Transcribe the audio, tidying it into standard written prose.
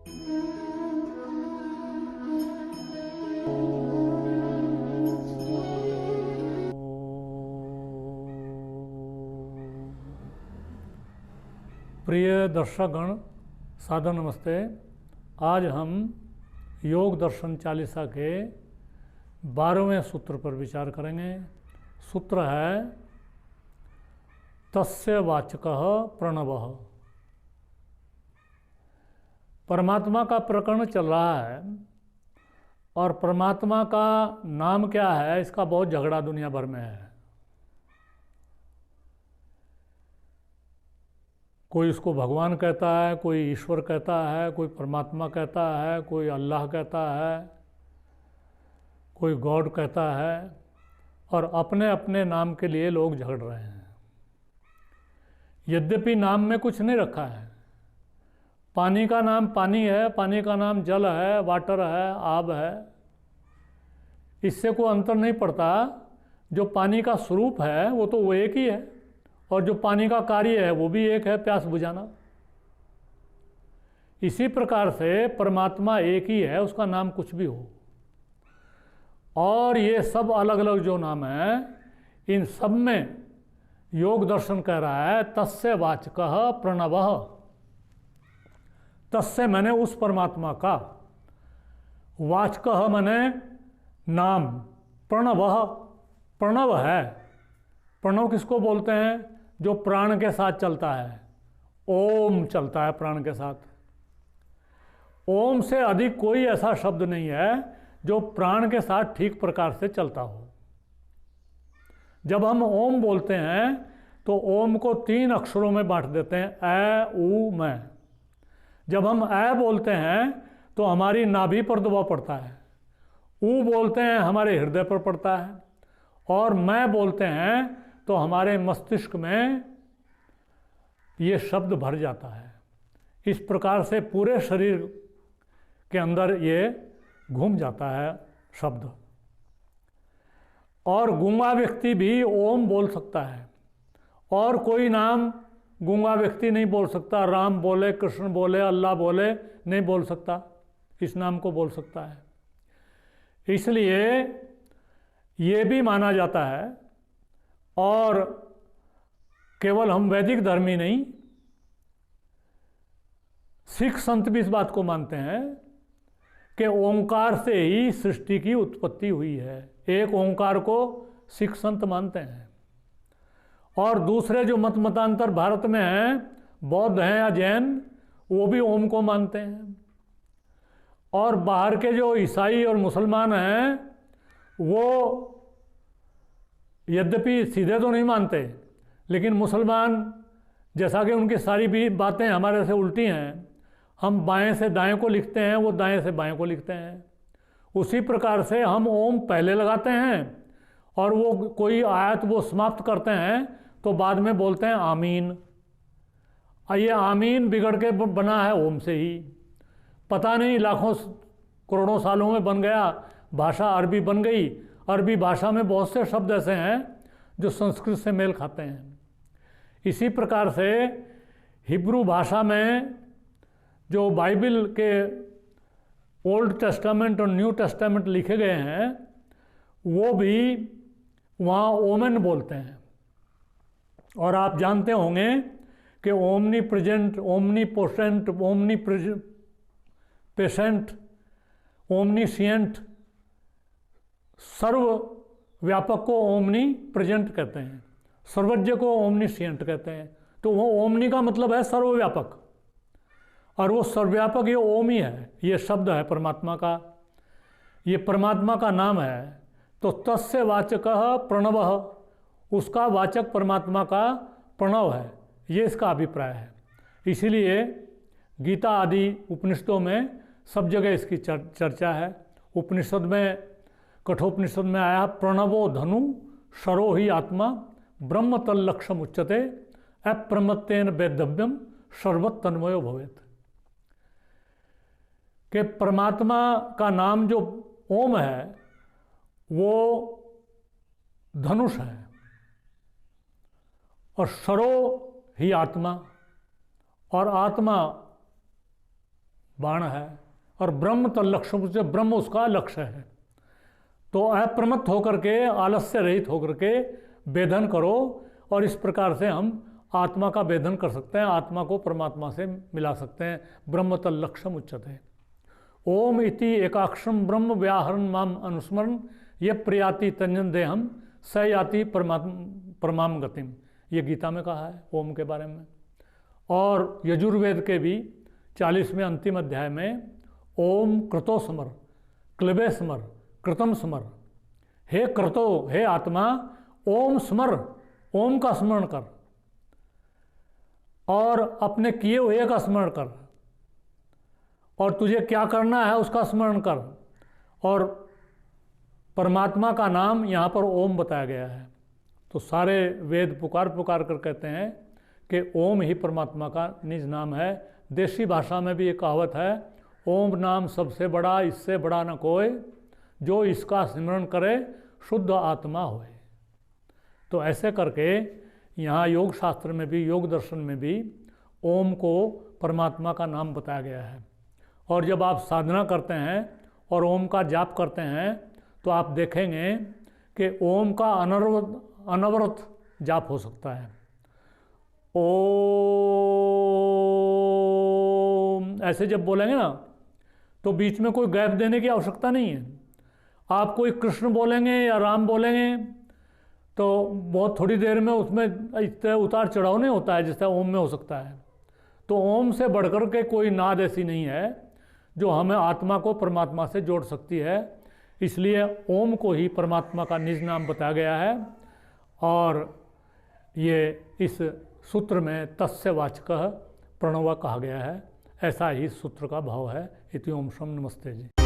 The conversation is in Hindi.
प्रिय दर्शकगण, सादर नमस्ते। आज हम योग दर्शन चालीसा के 12वें सूत्र पर विचार करेंगे। सूत्र है तस्य वाचकः प्रणवः। परमात्मा का प्रकरण चल रहा है और परमात्मा का नाम क्या है, इसका बहुत झगड़ा दुनिया भर में है। कोई उसको भगवान कहता है, कोई ईश्वर कहता है, कोई परमात्मा कहता है, कोई अल्लाह कहता है, कोई गॉड कहता है, और अपने अपने नाम के लिए लोग झगड़ रहे हैं। यद्यपि नाम में कुछ नहीं रखा है। पानी का नाम पानी है, पानी का नाम जल है, वाटर है, आब है। इससे कोई अंतर नहीं पड़ता। जो पानी का स्वरूप है वो तो वो एक ही है, और जो पानी का कार्य है वो भी एक है, प्यास बुझाना। इसी प्रकार से परमात्मा एक ही है, उसका नाम कुछ भी हो। और ये सब अलग अलग जो नाम है, इन सब में योग दर्शन कह रहा है तस्य वाचकः प्रणवः। तस्य मैंने उस परमात्मा का, वाचकः मैंने नाम, प्रणवः प्रणव है। प्रणव किसको बोलते हैं? जो प्राण के साथ चलता है। ओम चलता है प्राण के साथ। ओम से अधिक कोई ऐसा शब्द नहीं है जो प्राण के साथ ठीक प्रकार से चलता हो। जब हम ओम बोलते हैं तो ओम को 3 अक्षरों में बांट देते हैं, ऐ ऊ मैं। जब हम ऐ बोलते हैं तो हमारी नाभि पर दबाव पड़ता है, ऊ बोलते हैं हमारे हृदय पर पड़ता है, और मैं बोलते हैं तो हमारे मस्तिष्क में ये शब्द भर जाता है। इस प्रकार से पूरे शरीर के अंदर ये घूम जाता है शब्द। और गूंगा व्यक्ति भी ओम बोल सकता है, और कोई नाम गूंगा व्यक्ति नहीं बोल सकता। राम बोले, कृष्ण बोले, अल्लाह बोले नहीं बोल सकता, इस नाम को बोल सकता है। इसलिए ये भी माना जाता है, और केवल हम वैदिक धर्म ही नहीं, सिख संत भी इस बात को मानते हैं कि ओंकार से ही सृष्टि की उत्पत्ति हुई है। एक ओंकार को सिख संत मानते हैं। और दूसरे जो मतांतर भारत में हैं, बौद्ध हैं या जैन, वो भी ओम को मानते हैं। और बाहर के जो ईसाई और मुसलमान हैं, वो यद्यपि सीधे तो नहीं मानते, लेकिन मुसलमान, जैसा कि उनकी सारी भी बातें हमारे से उल्टी हैं, हम बाएं से दाएं को लिखते हैं, वो दाएं से बाएं को लिखते हैं। उसी प्रकार से हम ओम पहले लगाते हैं, और वो कोई आयत वो समाप्त करते हैं तो बाद में बोलते हैं आमीन। ये आमीन बिगड़ के बना है ओम से ही। पता नहीं लाखों करोड़ों सालों में बन गया, भाषा अरबी बन गई। अरबी भाषा में बहुत से शब्द ऐसे हैं जो संस्कृत से मेल खाते हैं। इसी प्रकार से हिब्रू भाषा में जो बाइबल के ओल्ड टेस्टामेंट और न्यू टेस्टामेंट लिखे गए हैं, वो भी वहाँ ओमेन बोलते हैं। और आप जानते होंगे कि omnipresent, omnipotent, omni patient, omniscient, सर्व व्यापक को ओमनी प्रेजेंट कहते हैं, सर्वज्ञ को ओमनीशिएंट कहते हैं। तो वो ओमनी का मतलब है सर्वव्यापक, और वो सर्वव्यापक ये ओम ही है। ये शब्द है परमात्मा का, ये परमात्मा का नाम है। तो तस्य वाचकः प्रणवः, उसका वाचक परमात्मा का प्रणव है, ये इसका अभिप्राय है। इसीलिए गीता आदि उपनिषदों में सब जगह इसकी चर्चा है। उपनिषद में, कठोपनिषद में आया प्रणवो धनु शरो ही आत्मा ब्रह्म तल्लक्षम उच्यते अप्रमत्तेन वेद्यव्यम सर्वतन्मयो भवेत्। कि परमात्मा का नाम जो ओम है वो धनुष है, और शरो ही आत्मा, और आत्मा बाण है, और ब्रह्म तल्लक्ष्य से ब्रह्म उसका लक्ष्य है। तो अप्रमत्त होकर के, आलस्य रहित होकर के वेदन करो, और इस प्रकार से हम आत्मा का वेदन कर सकते हैं, आत्मा को परमात्मा से मिला सकते हैं। ब्रह्म तल्लक्ष्यम उच्यते। ओम इति एकाक्षरम ब्रह्म व्याहरण माम अनुस्मरण ये प्रयाति तंजन देहम स याति परमाम गतिम। ये गीता में कहा है ओम के बारे में। और यजुर्वेद के भी 40वें अंतिम अध्याय में ओम कृतो स्मर, क्लबे स्मर, कृतम स्मर। हे कृतो, हे आत्मा, ओम स्मर, ओम का स्मरण कर, और अपने किए हुए का स्मरण कर, और तुझे क्या करना है उसका स्मरण कर। और परमात्मा का नाम यहाँ पर ओम बताया गया है। तो सारे वेद पुकार पुकार कर कहते हैं कि ओम ही परमात्मा का निज नाम है। देशी भाषा में भी एक कहावत है, ओम नाम सबसे बड़ा, इससे बड़ा न कोई, जो इसका स्मरण करे शुद्ध आत्मा होए। तो ऐसे करके यहाँ योग शास्त्र में भी, योग दर्शन में भी ओम को परमात्मा का नाम बताया गया है। और जब आप साधना करते हैं और ओम का जाप करते हैं तो आप देखेंगे कि ओम का अनवरत जाप हो सकता है। ओम ऐसे जब बोलेंगे ना तो बीच में कोई गैप देने की आवश्यकता नहीं है। आप कोई कृष्ण बोलेंगे या राम बोलेंगे तो बहुत थोड़ी देर में उसमें इतना उतार चढ़ाव नहीं होता है जिससे ओम में हो सकता है। तो ओम से बढ़कर के कोई नाद ऐसी नहीं है जो हमें आत्मा को परमात्मा से जोड़ सकती है। इसलिए ओम को ही परमात्मा का निज नाम बताया गया है। और ये इस सूत्र में तस्य वाचकः प्रणव कहा गया है। ऐसा ही सूत्र का भाव है। इति ओम शम नमस्ते जी।